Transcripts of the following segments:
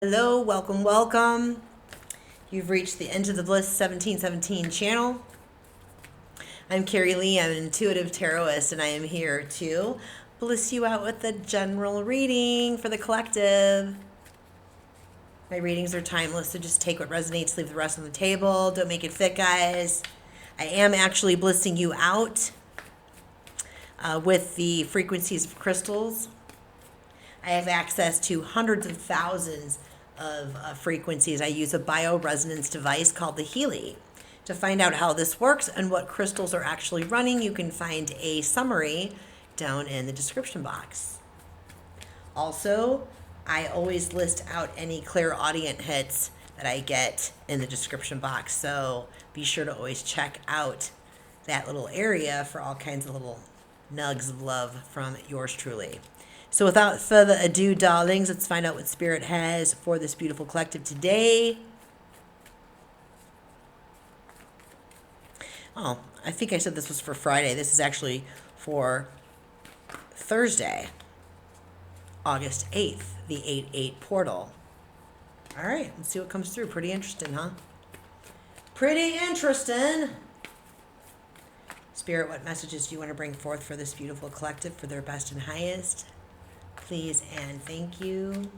Hello, welcome, welcome. You've reached the end of the Bliss 1717 channel. I'm Carrie Lee. I'm an intuitive tarotist, and I am here to bliss you out with a general reading for the collective. My readings are timeless, so just take what resonates, leave the rest on the table. Don't make it fit, guys. I am actually blissing you out with the frequencies of crystals. I have access to hundreds of thousands of frequencies. I use a bioresonance device called the Healy. To find out how this works and what crystals are actually running, you can find a summary down in the description box. Also, I always list out any clairaudient hits that I get in the description box, so be sure to always check out that little area for all kinds of little nugs of love from yours truly. So without further ado, darlings, let's find out what Spirit has for this beautiful collective today. Oh, I think I said this was for Friday. This is actually for Thursday, August 8th, the 8/8 portal. All right, let's see what comes through. Pretty interesting, huh? Pretty interesting. Spirit, what messages do you want to bring forth for this beautiful collective for their best and highest? Please and thank you.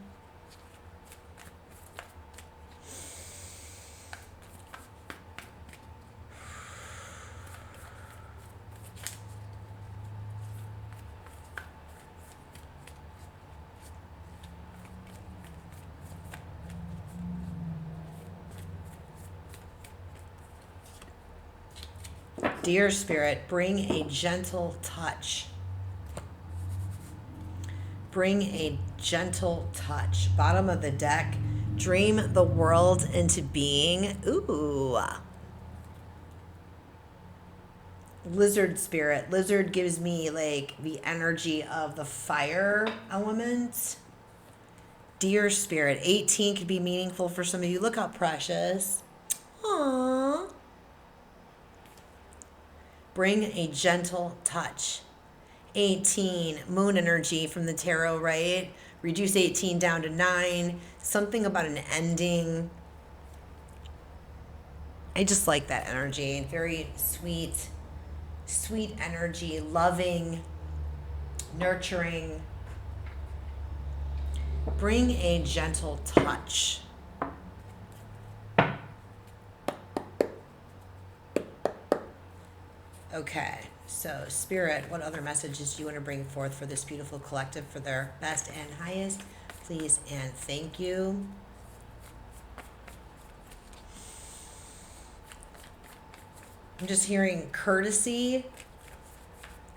Dear Spirit, bring a gentle touch. Bring a gentle touch. Bottom of the deck, dream the world into being. Ooh. Lizard Spirit. Lizard gives me like the energy of the fire element. Dear Spirit, 18 could be meaningful for some of you. Look how precious. Aww. Bring a gentle touch. 18, moon energy from the tarot, right? Reduce 18 down to 9. Something about an ending. I just like that energy. Very sweet, sweet energy, loving, nurturing. Bring a gentle touch. Okay, so Spirit, what other messages do you want to bring forth for this beautiful collective for their best and highest? Please and thank you. I'm just hearing courtesy.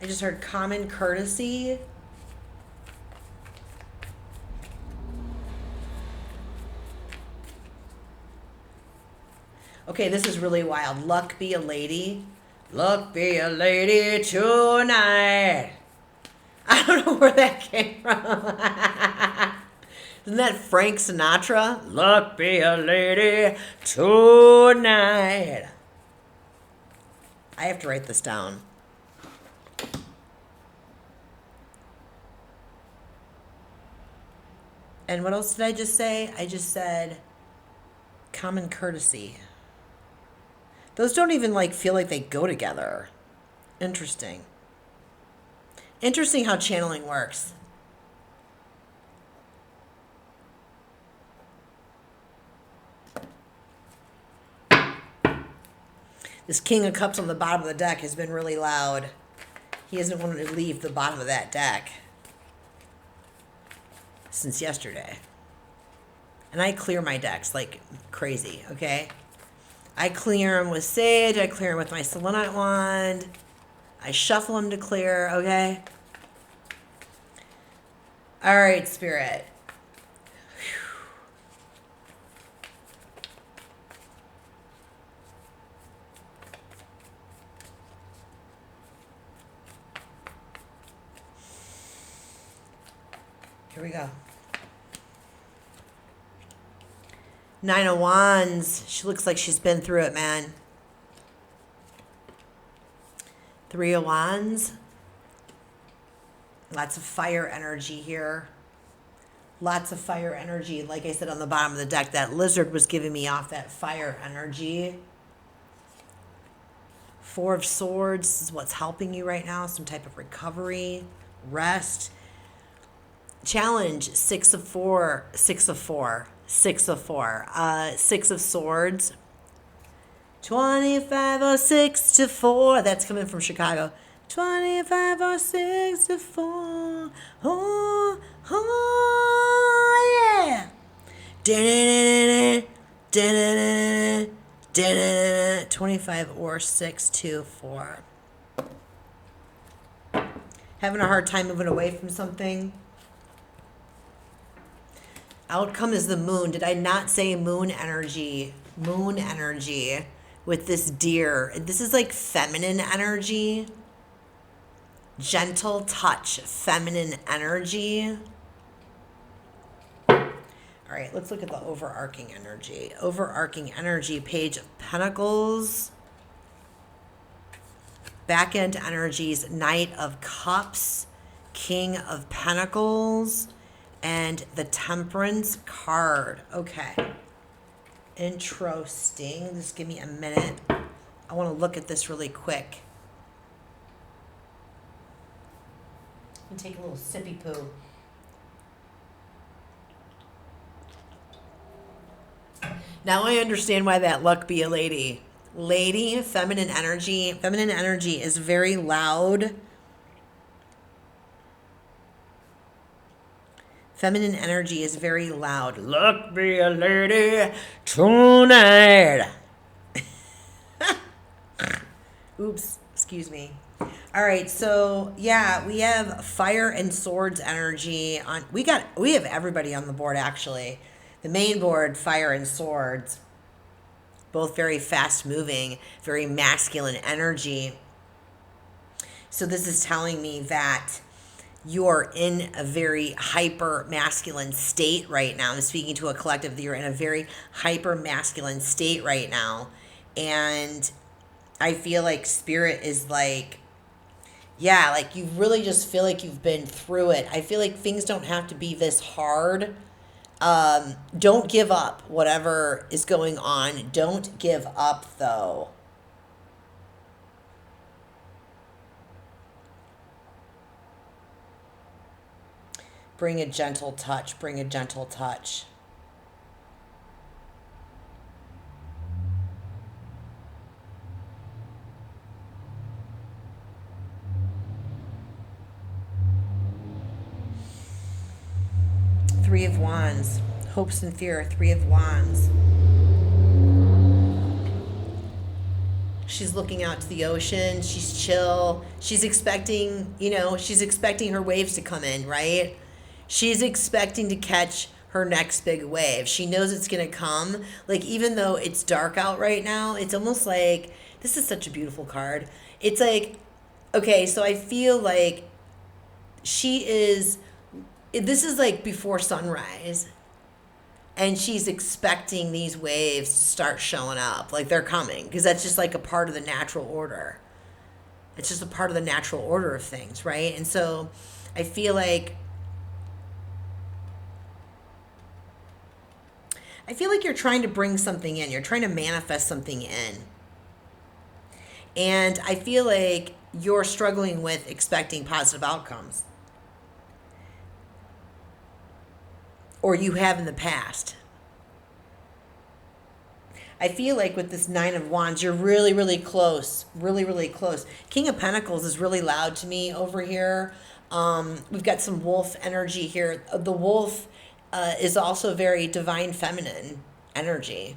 I just heard common courtesy. Okay, this is really wild. Luck be a lady. Luck be a lady tonight. I don't know where that came from. Isn't that Frank Sinatra? Luck be a lady tonight. I have to write this down. And what else did I just say? I just said common courtesy. Those don't even feel like they go together. Interesting. Interesting how channeling works. This King of Cups on the bottom of the deck has been really loud. He hasn't wanted to leave the bottom of that deck since yesterday. And I clear my decks like crazy, okay? I clear them with sage. I clear them with my selenite wand. I shuffle them to clear, okay? All right, Spirit. Here we go. 9 of Wands. She looks like she's been through it, man. 3 of Wands. Lots of fire energy here. Lots of fire energy. Like I said on the bottom of the deck, that lizard was giving me off that fire energy. Four of Swords is what's helping you right now. Some type of recovery, rest. Challenge, 6 of 4, 6 of 4, 6 of 4. 6 of Swords. 25 or 6 to 4. That's coming from Chicago. 25 or 6 to 4. Oh, oh, yeah. Da-da-da-da-da, da-da-da-da, da-da-da-da. 25 or 6 to 4. Having a hard time moving away from something. Outcome is the moon. Did I not say moon energy? Moon energy with this deer. This is like feminine energy. Gentle touch, feminine energy. All right, let's look at the overarching energy. Overarching energy, Page of Pentacles. Back end energies, Knight of Cups, King of Pentacles, and the Temperance card. Okay. Interesting. Just give me a minute. I want to look at this really quick. I'm going to take a little sippy poo. Now I understand why that luck be a lady. Lady, feminine energy. Feminine energy is very loud. Feminine energy is very loud. Luck be a lady tonight. Oops, excuse me. All right, so yeah, we have Fire and Swords energy on. We have everybody on the board actually. The main board, Fire and Swords, both very fast moving, very masculine energy. So this is telling me that you're in a very hyper masculine state right now. I'm speaking to a collective that you're in a very hyper masculine state right now. And I feel like spirit is like, yeah, like you really just feel like you've been through it. I feel like things don't have to be this hard. Don't give up whatever is going on. Don't give up though. Bring a gentle touch. Bring a gentle touch. Three of Wands. Hopes and fear. Three of Wands. She's looking out to the ocean. She's chill. She's expecting, she's expecting her waves to come in, right? She's expecting to catch her next big wave. She knows it's going to come. Like, even though it's dark out right now, it's almost like, this is such a beautiful card. It's like, okay, so I feel like this is like before sunrise. And she's expecting these waves to start showing up. Like, they're coming. Because that's just like a part of the natural order. It's just a part of the natural order of things, right? And so I feel like you're trying to bring something in. You're trying to manifest something in. And I feel like you're struggling with expecting positive outcomes. Or you have in the past. I feel like with this Nine of Wands, you're really, really close. Really, really close. King of Pentacles is really loud to me over here. We've got some wolf energy here. The wolf is also very divine feminine energy.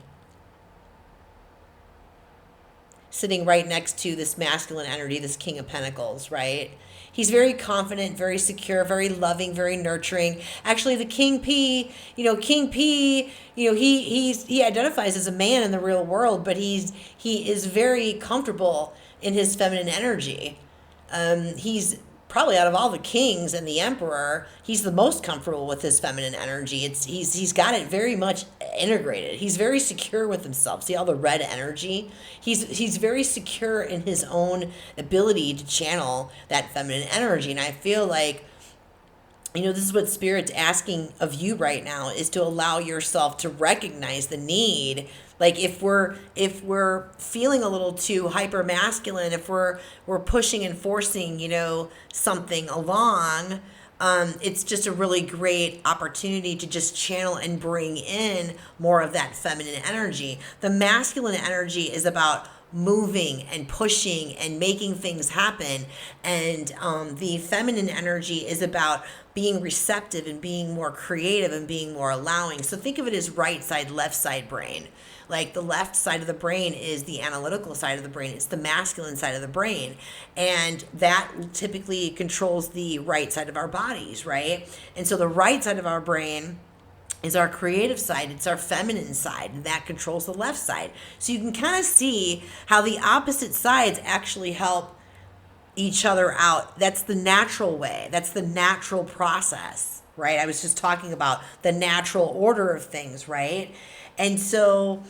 Sitting right next to this masculine energy, this King of Pentacles, right? He's very confident, very secure, very loving, very nurturing. Actually, the King P, he identifies as a man in the real world, but he is very comfortable in his feminine energy. He's probably, out of all the kings and the emperor, he's the most comfortable with his feminine energy. He's got it very much integrated. He's very secure with himself. See all the red energy? He's very secure in his own ability to channel that feminine energy. And I feel like This is what Spirit's asking of you right now, is to allow yourself to recognize the need. Like if we're feeling a little too hyper masculine, if we're pushing and forcing, something along, it's just a really great opportunity to just channel and bring in more of that feminine energy. The masculine energy is about moving and pushing and making things happen. And the feminine energy is about being receptive and being more creative and being more allowing. So think of it as right side, left side brain. Like the left side of the brain is the analytical side of the brain. It's the masculine side of the brain. And that typically controls the right side of our bodies, right? And so the right side of our brain is our creative side. It's our feminine side, and that controls the left side. So you can kind of see how the opposite sides actually help each other out. That's the natural way. That's the natural process, right? I was just talking about the natural order of things, right? And so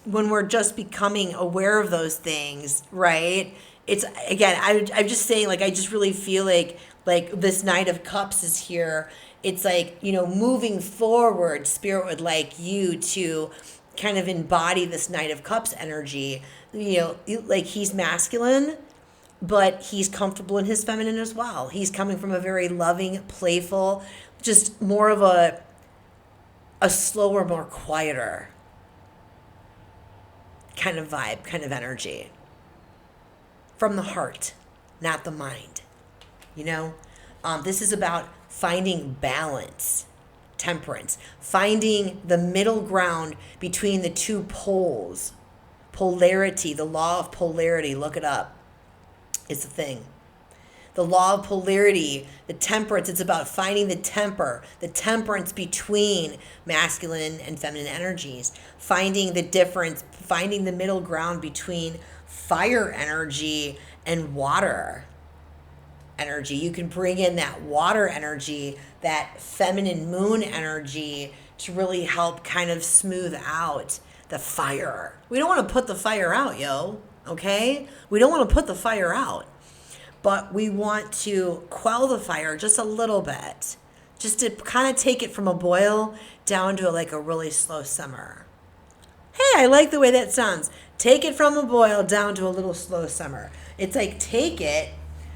when we're just becoming aware of those things, right? It's, again, I'm just saying, like, I just really feel like this Knight of Cups is here. It's like, moving forward, Spirit would like you to kind of embody this Knight of Cups energy. Like he's masculine, but he's comfortable in his feminine as well. He's coming from a very loving, playful, just more of a slower, more quieter kind of vibe, kind of energy. From the heart, not the mind. This is about finding balance, temperance, finding the middle ground between the two poles. Polarity, the law of polarity, look it up. It's a thing. The law of polarity, the temperance, it's about finding the temperance between masculine and feminine energies, finding the difference, finding the middle ground between fire energy and water energy. You can bring in that water energy, that feminine moon energy, to really help kind of smooth out the fire. We don't want to put the fire out, okay? We don't want to put the fire out, but we want to quell the fire just a little bit, just to kind of take it from a boil down to like a really slow simmer. Hey, I like the way that sounds. Take it from a boil down to a little slow simmer. It's like take it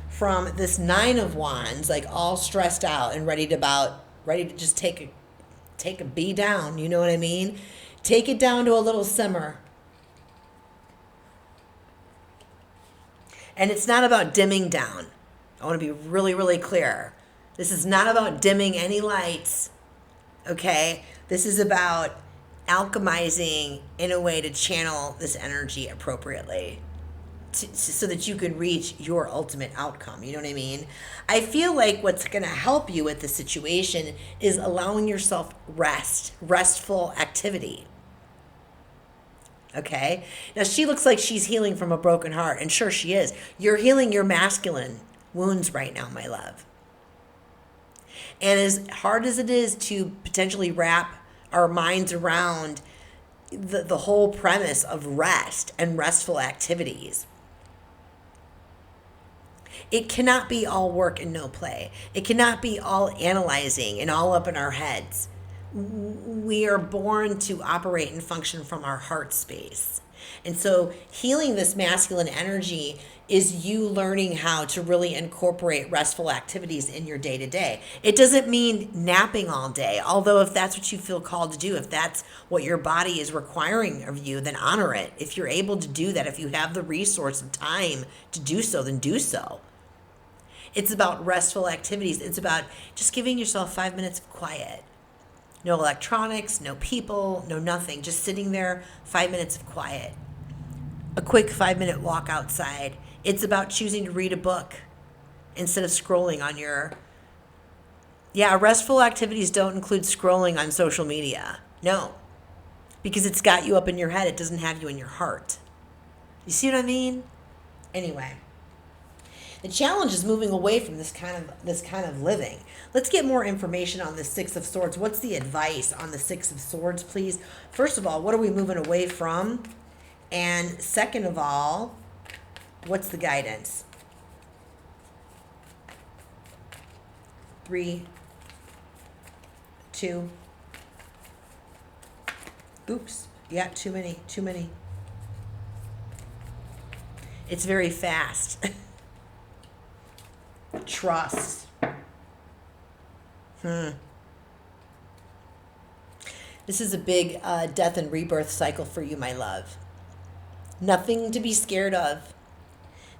from this 9 of Wands, like all stressed out and ready to just take a bee down. You know what I mean? Take it down to a little simmer. And it's not about dimming down. I want to be really, really clear. This is not about dimming any lights, okay? This is about alchemizing in a way to channel this energy appropriately, so that you can reach your ultimate outcome. You know what I mean? I feel like what's going to help you with the situation is allowing yourself restful activity. Okay? Now, she looks like she's healing from a broken heart, and sure she is. You're healing your masculine wounds right now, my love. And as hard as it is to potentially wrap our minds around the whole premise of rest and restful activities, it cannot be all work and no play. It cannot be all analyzing and all up in our heads. We are born to operate and function from our heart space. And so healing this masculine energy is you learning how to really incorporate restful activities in your day-to-day. It doesn't mean napping all day, although if that's what you feel called to do, if that's what your body is requiring of you, then honor it. If you're able to do that, if you have the resource and time to do so, then do so. It's about restful activities. It's about just giving yourself 5 minutes of quiet. No electronics, no people, no nothing. Just sitting there, 5 minutes of quiet. A quick 5-minute walk outside. It's about choosing to read a book instead of scrolling on your... Yeah, restful activities don't include scrolling on social media. No. Because it's got you up in your head. It doesn't have you in your heart. You see what I mean? Anyway. The challenge is moving away from this kind of living. Let's get more information on the Six of Swords. What's the advice on the Six of Swords, please? First of all, what are we moving away from? And second of all, what's the guidance? 3, 2. Oops. Yeah, too many. It's very fast. Trust. This is a big death and rebirth cycle for you, my love. Nothing to be scared of.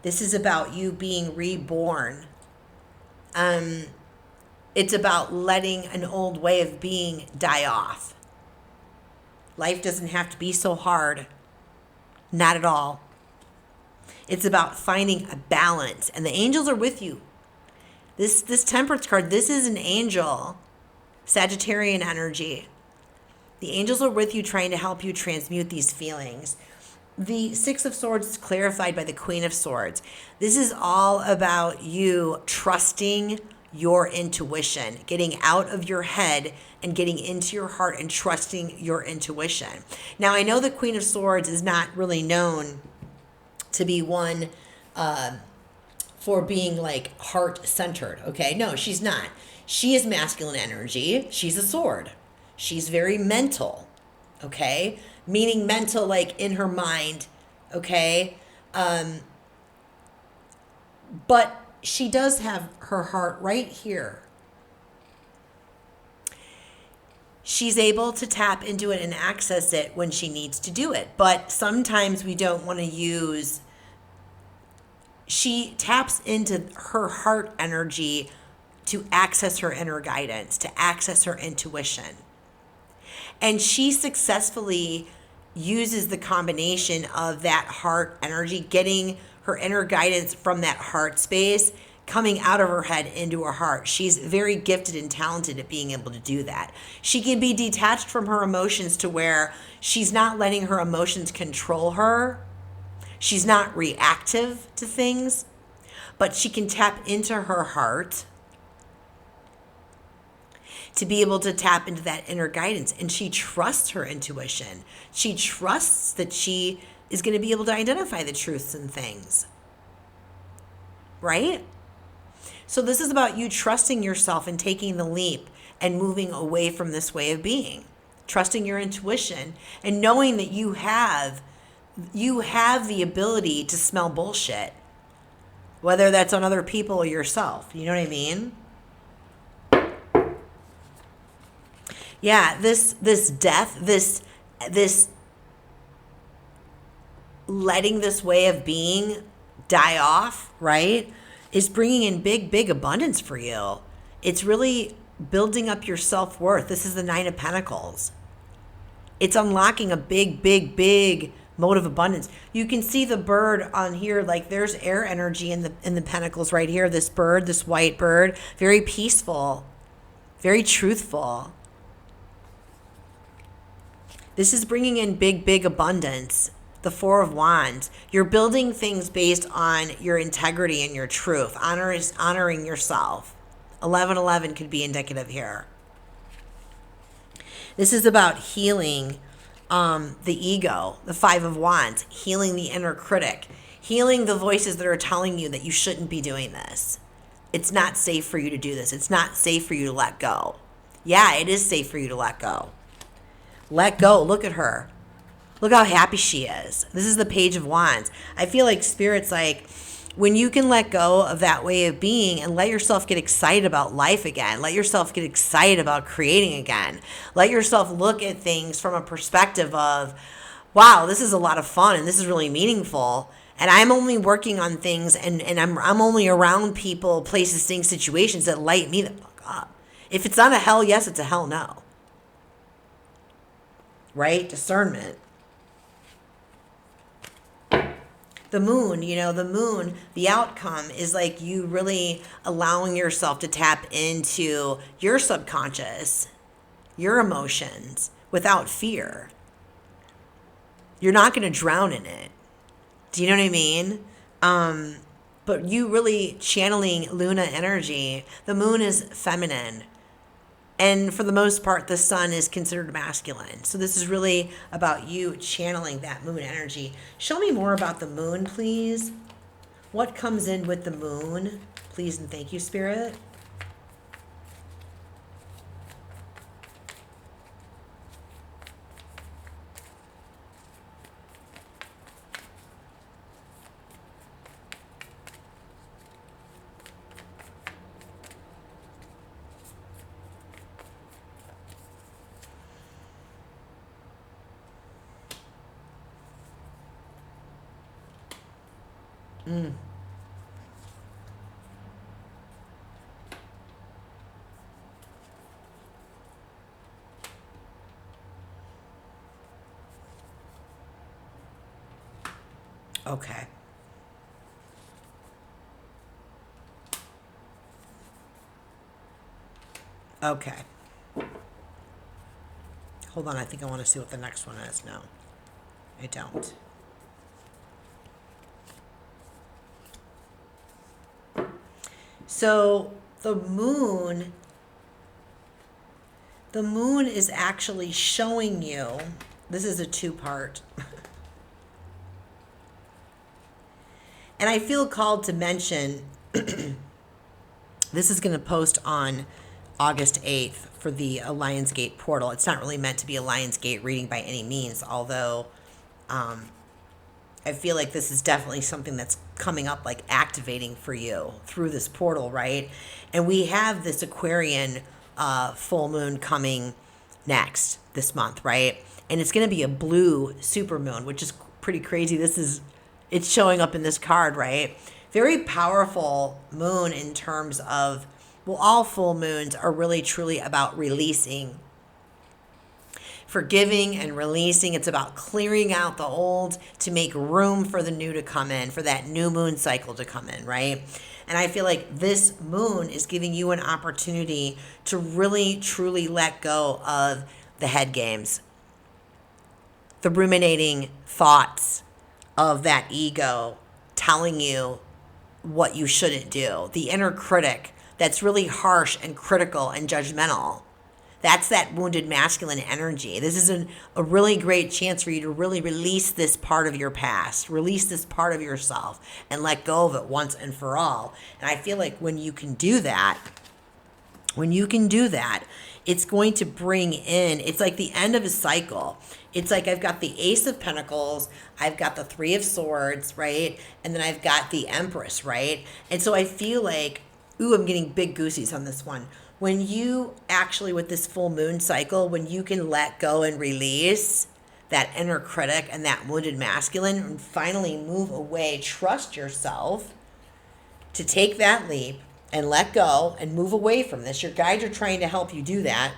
This is about you being reborn. It's about letting an old way of being die off. Life doesn't have to be so hard. Not at all. It's about finding a balance. And the angels are with you. This Temperance card, this is an angel. Sagittarian energy. The angels are with you trying to help you transmute these feelings. The Six of Swords is clarified by the Queen of Swords. This is all about you trusting your intuition, getting out of your head and getting into your heart and trusting your intuition. Now, I know the Queen of Swords is not really known to be one for being like heart-centered, okay? No, she's not. She is masculine energy. She's a sword. She's very mental, okay? Meaning mental like in her mind, okay? But she does have her heart right here. She's able to tap into it and access it when she needs to do it. But sometimes we don't want to use... She taps into her heart energy to access her inner guidance, to access her intuition. And she successfully uses the combination of that heart energy, getting her inner guidance from that heart space, coming out of her head into her heart. She's very gifted and talented at being able to do that. She can be detached from her emotions to where she's not letting her emotions control her. She's not reactive to things, but she can tap into her heart to be able to tap into that inner guidance. And she trusts her intuition. She trusts that she is going to be able to identify the truths and things. Right? So this is about you trusting yourself and taking the leap and moving away from this way of being. Trusting your intuition and knowing that you have the ability to smell bullshit. Whether that's on other people or yourself. You know what I mean? Yeah, this death, this letting this way of being die off, right, is bringing in big abundance for you. It's really building up your self-worth. This is the Nine of Pentacles. It's unlocking a big mode of abundance. You can see the bird on here, like there's air energy in the Pentacles right here. This bird, this white bird, very peaceful, very truthful. This is bringing in big abundance. The Four of Wands. You're building things based on your integrity and your truth. Honoring yourself. 1111 could be indicative here. This is about healing the ego. The Five of Wands. Healing the inner critic. Healing the voices that are telling you that you shouldn't be doing this. It's not safe for you to do this. It's not safe for you to let go. Yeah, it is safe for you to let go. Let go. Look at her. Look how happy she is. This is the Page of Wands. I feel like Spirit's like, when you can let go of that way of being and let yourself get excited about life again, let yourself get excited about creating again, let yourself look at things from a perspective of, wow, this is a lot of fun and this is really meaningful. And I'm only working on things and I'm only around people, places, things, situations that light me the fuck up. If it's not a hell yes, it's a hell no. Right? Discernment. The moon, the outcome is like you really allowing yourself to tap into your subconscious, your emotions without fear. You're not going to drown in it. Do you know what I mean? But you really channeling Luna energy. The moon is feminine. And for the most part, the sun is considered masculine. So this is really about you channeling that moon energy. Show me more about the moon, please. What comes in with the moon? Please and thank you, Spirit. Mm. Okay. Okay. Hold on, I think I want to see what the next one is. No, I don't. So the moon is actually showing you, this is a two-part. And I feel called to mention, this is going to post on August 8th for the Lionsgate portal. It's not really meant to be a Lionsgate reading by any means, although I feel like this is definitely something that's coming up, like activating for you through this portal, right? And we have this Aquarian full moon coming next this month, right? And it's going to be a blue super moon, which is pretty crazy. It's showing up in this card, right? Very powerful moon in terms of, well, all full moons are really truly about releasing, forgiving and releasing. It's about clearing out the old to make room for the new to come in, for that new moon cycle to come in, right? And I feel like this moon is giving you an opportunity to really truly let go of the head games, the ruminating thoughts of that ego telling you what you shouldn't do, the inner critic that's really harsh and critical and judgmental. That's that wounded masculine energy. This is a really great chance for you to really release this part of your past, release this part of yourself, and let go of it once and for all. And I feel like when you can do that, it's going to bring in, it's like the end of a cycle. It's like I've got the Ace of Pentacles, I've got the Three of Swords, right? And then I've got the Empress, right? And so I feel like, ooh, I'm getting big goosies on this one. When you actually, with this full moon cycle, when you can let go and release that inner critic and that wounded masculine and finally move away, trust yourself to take that leap and let go and move away from this. Your guides are trying to help you do that.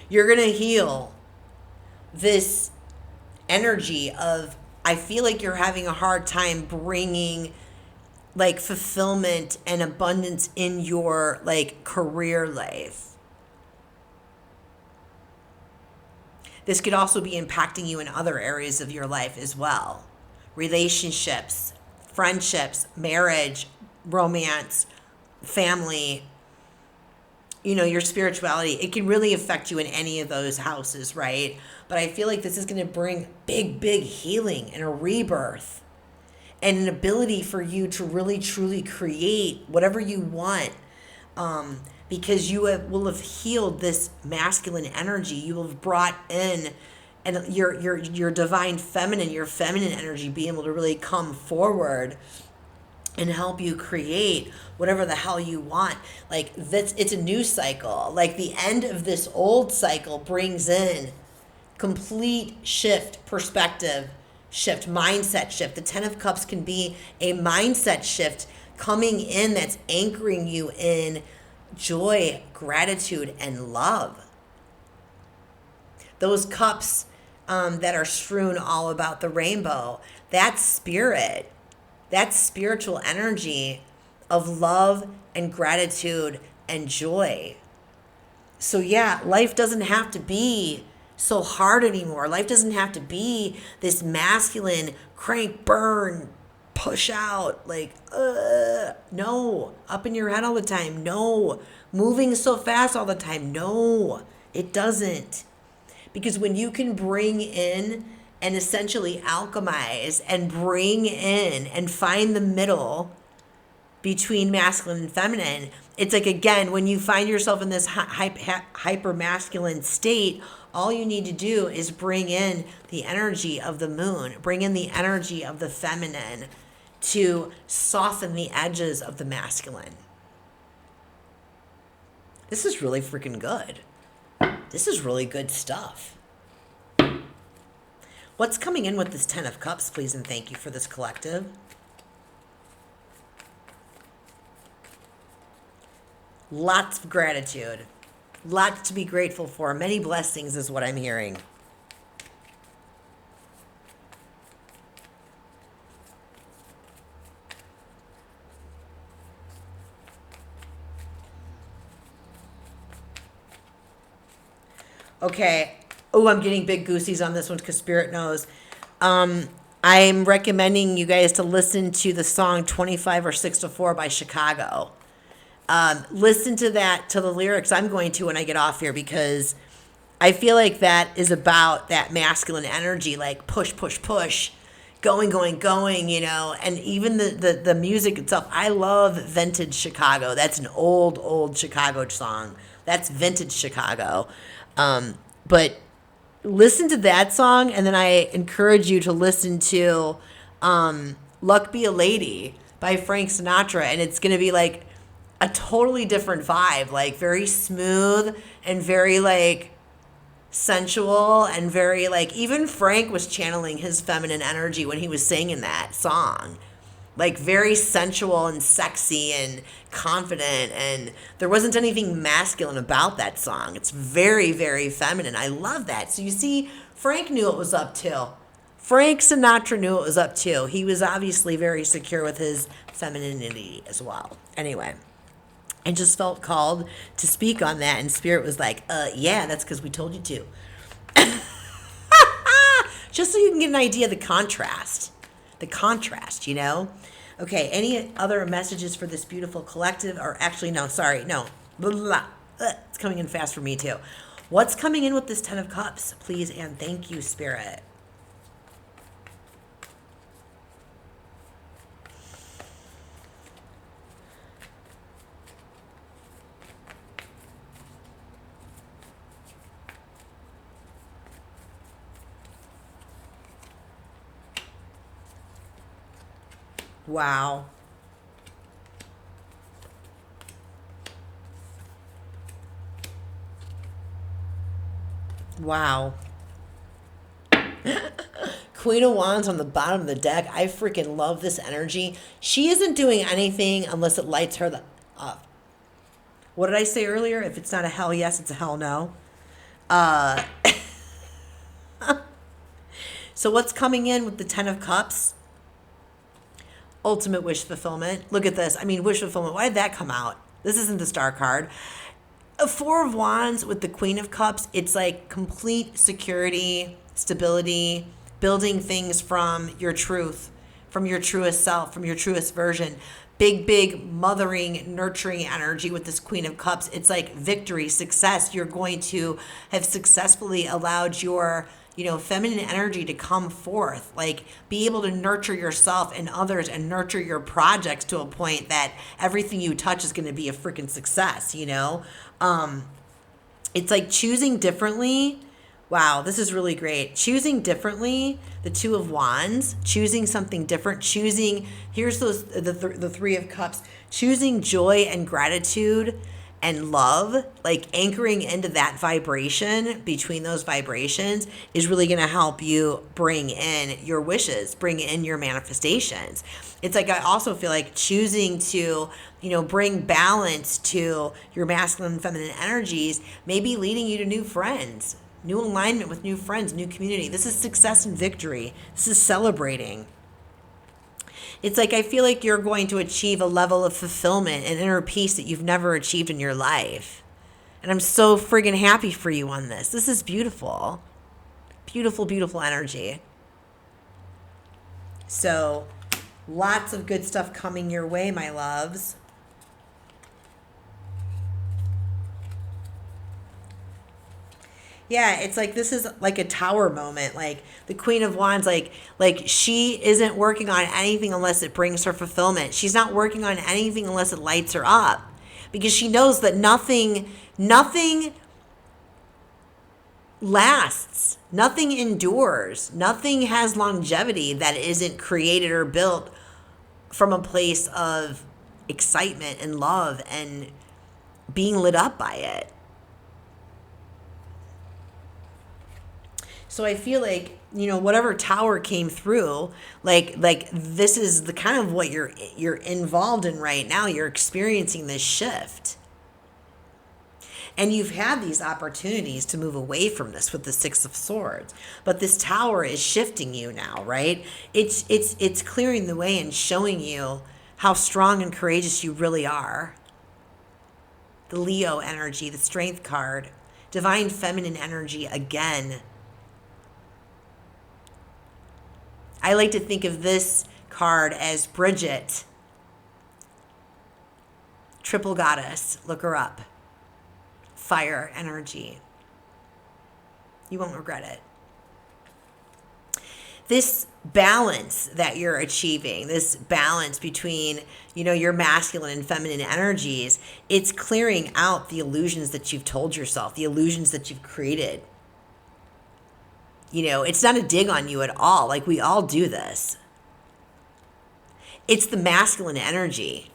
You're going to heal this energy of, I feel like you're having a hard time bringing like fulfillment and abundance in your like career life. This could also be impacting you in other areas of your life as well. Relationships, friendships, marriage, romance, family, your spirituality. It can really affect you in any of those houses, right? But I feel like this is going to bring big, big healing and a rebirth and an ability for you to really, truly create whatever you want, because you will have healed this masculine energy. You will have brought in and your divine feminine, your feminine energy being able to really come forward and help you create whatever the hell you want. Like it's a new cycle. Like the end of this old cycle brings in complete shift, perspective shift, mindset shift. The 10 of Cups can be a mindset shift coming in that's anchoring you in joy, gratitude, and love. Those cups that are strewn all about the rainbow, that's spirit. That's spiritual energy of love and gratitude and joy. So yeah, life doesn't have to be so hard anymore. Life doesn't have to be this masculine crank, burn, push out, like, no, up in your head all the time. No, moving so fast all the time. No, it doesn't. Because when you can bring in and essentially alchemize and bring in and find the middle between masculine and feminine, it's like, again, when you find yourself in this hyper masculine state, all you need to do is bring in the energy of the moon, bring in the energy of the feminine to soften the edges of the masculine. This is really freaking good. This is really good stuff. What's coming in with this Ten of Cups, please and thank you for this collective? Lots of gratitude. Lots to be grateful for. Many blessings is what I'm hearing. Okay. Oh, I'm getting big goosies on this one because Spirit knows. I'm recommending you guys to listen to the song 25 or 6 to 4 by Chicago. Listen to that, to the lyrics. I'm going to when I get off here because I feel like that is about that masculine energy, like push, push, push, going, going, going, you know, and even the music itself. I love vintage Chicago. That's an old Chicago song. That's vintage Chicago. But listen to that song, and then I encourage you to listen to Luck Be a Lady by Frank Sinatra, and it's going to be like a totally different vibe, like very smooth and very like sensual and very like, even Frank was channeling his feminine energy when he was singing that song. Like very sensual and sexy and confident, and there wasn't anything masculine about that song. It's very, very feminine. I love that. So you see, Frank knew what was up too. Frank Sinatra knew what was up too. He was obviously very secure with his femininity as well. Anyway, I just felt called to speak on that, and Spirit was like, yeah, that's because we told you to. Just so you can get an idea of the contrast. The contrast, you know? Okay, any other messages for this beautiful collective? Or actually, no, sorry, no. Blah, blah, blah. It's coming in fast for me, too. What's coming in with this Ten of Cups? Please and thank you, Spirit. Wow. Wow. Queen of Wands on the bottom of the deck. I freaking love this energy. She isn't doing anything unless it lights her up. What did I say earlier? If it's not a hell yes, it's a hell no. So what's coming in with the Ten of Cups? Ultimate wish fulfillment. Look at this. I mean, wish fulfillment. Why did that come out? This isn't the star card. A Four of Wands with the Queen of Cups. It's like complete security, stability, building things from your truth, from your truest self, from your truest version. Big, mothering, nurturing energy with this Queen of Cups. It's like victory, success. You're going to have successfully allowed your feminine energy to come forth, like be able to nurture yourself and others and nurture your projects to a point that everything you touch is going to be a freaking success, you know? It's like choosing differently. Wow, this is really great. Choosing differently, the Two of Wands, choosing something different, here's the Three of Cups, choosing joy and gratitude and love, like anchoring into that vibration, between those vibrations is really going to help you bring in your wishes, bring in your manifestations. It's like, I also feel like choosing to, bring balance to your masculine and feminine energies, maybe leading you to new friends, new alignment with new friends, new community. This is success and victory. This is celebrating. It's like, I feel like you're going to achieve a level of fulfillment and inner peace that you've never achieved in your life. And I'm so friggin' happy for you on this. This is beautiful. Beautiful, beautiful energy. So, lots of good stuff coming your way, my loves. Yeah, it's like, this is like a tower moment. Like the Queen of Wands, like she isn't working on anything unless it brings her fulfillment. She's not working on anything unless it lights her up, because she knows that nothing lasts, nothing endures, nothing has longevity that isn't created or built from a place of excitement and love and being lit up by it. So I feel like, whatever tower came through, like this is the kind of what you're involved in right now. You're experiencing this shift. And you've had these opportunities to move away from this with the Six of Swords. But this tower is shifting you now, right? It's clearing the way and showing you how strong and courageous you really are. The Leo energy, the Strength card, divine feminine energy again. I like to think of this card as Bridget, triple goddess. Look her up. Fire energy. You won't regret it. This balance that you're achieving, this balance between, your masculine and feminine energies, it's clearing out the illusions that you've told yourself, the illusions that you've created. It's not a dig on you at all. Like, we all do this. It's the masculine energy.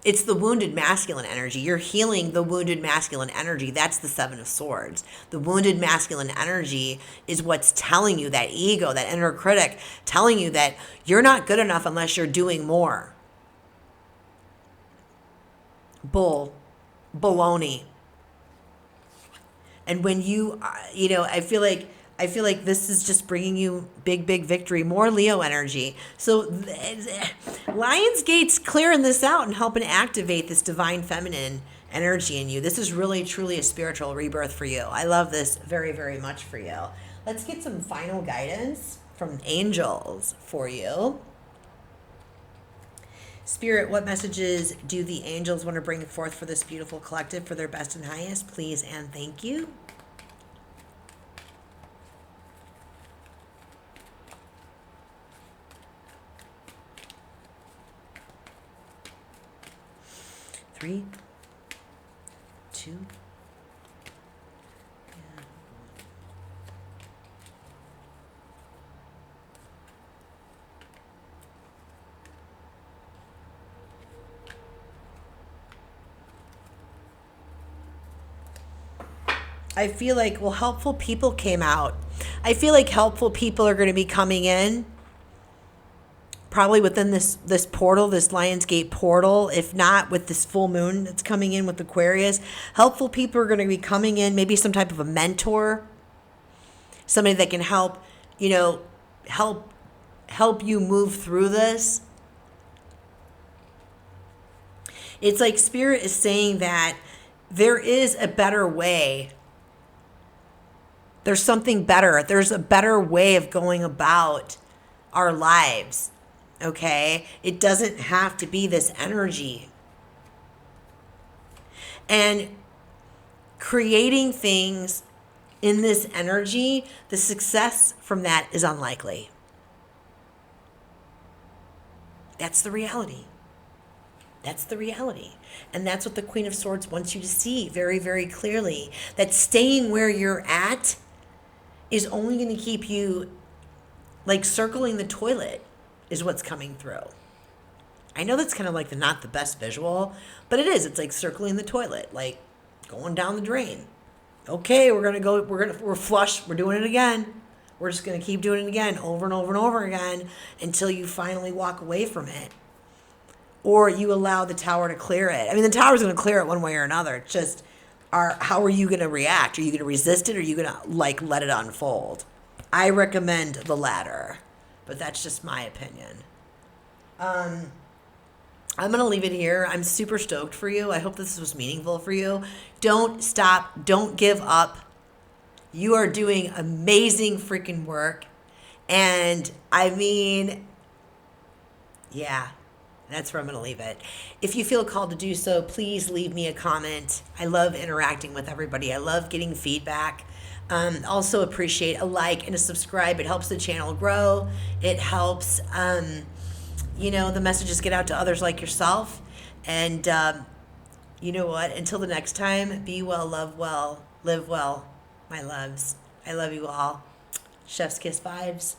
It's the wounded masculine energy. You're healing the wounded masculine energy. That's the Seven of Swords. The wounded masculine energy is what's telling you, that ego, that inner critic, telling you that you're not good enough unless you're doing more. Baloney. And when I feel like this is just bringing you big victory, more Leo energy. So Lionsgate's clearing this out and helping activate this divine feminine energy in you. This is really, truly a spiritual rebirth for you. I love this very, very much for you. Let's get some final guidance from angels for you. Spirit, what messages do the angels want to bring forth for this beautiful collective for their best and highest? Please and thank you. Three, two, and I feel like, helpful people came out. I feel like helpful people are going to be coming in probably within this portal, this Lionsgate portal, if not with this full moon that's coming in with Aquarius. Helpful people are going to be coming in, maybe some type of a mentor, somebody that can help you move through this. It's like Spirit is saying that there is a better way. There's something better. There's a better way of going about our lives. Okay? It doesn't have to be this energy. And creating things in this energy, the success from that is unlikely. That's the reality. That's the reality. And that's what the Queen of Swords wants you to see very, very clearly. That staying where you're at is only going to keep you like circling the toilet is what's coming through. I know that's kind of like not the best visual, but it is. It's like circling the toilet, like going down the drain. Okay, we're flush. We're doing it again. We're just going to keep doing it again over and over and over again until you finally walk away from it. Or you allow the tower to clear it. I mean, the tower's going to clear it one way or another. It's just, how are you going to react? Are you going to resist it, or are you going to let it unfold? I recommend the latter, but that's just my opinion. I'm going to leave it here. I'm super stoked for you. I hope this was meaningful for you. Don't stop. Don't give up. You are doing amazing freaking work. And I mean, yeah, that's where I'm going to leave it. If you feel called to do so, please leave me a comment. I love interacting with everybody. I love getting feedback. Also appreciate a like and a subscribe. It helps the channel grow. It helps, the messages get out to others like yourself. And you know what? Until the next time, be well, love well, live well, my loves. I love you all. Chef's kiss vibes.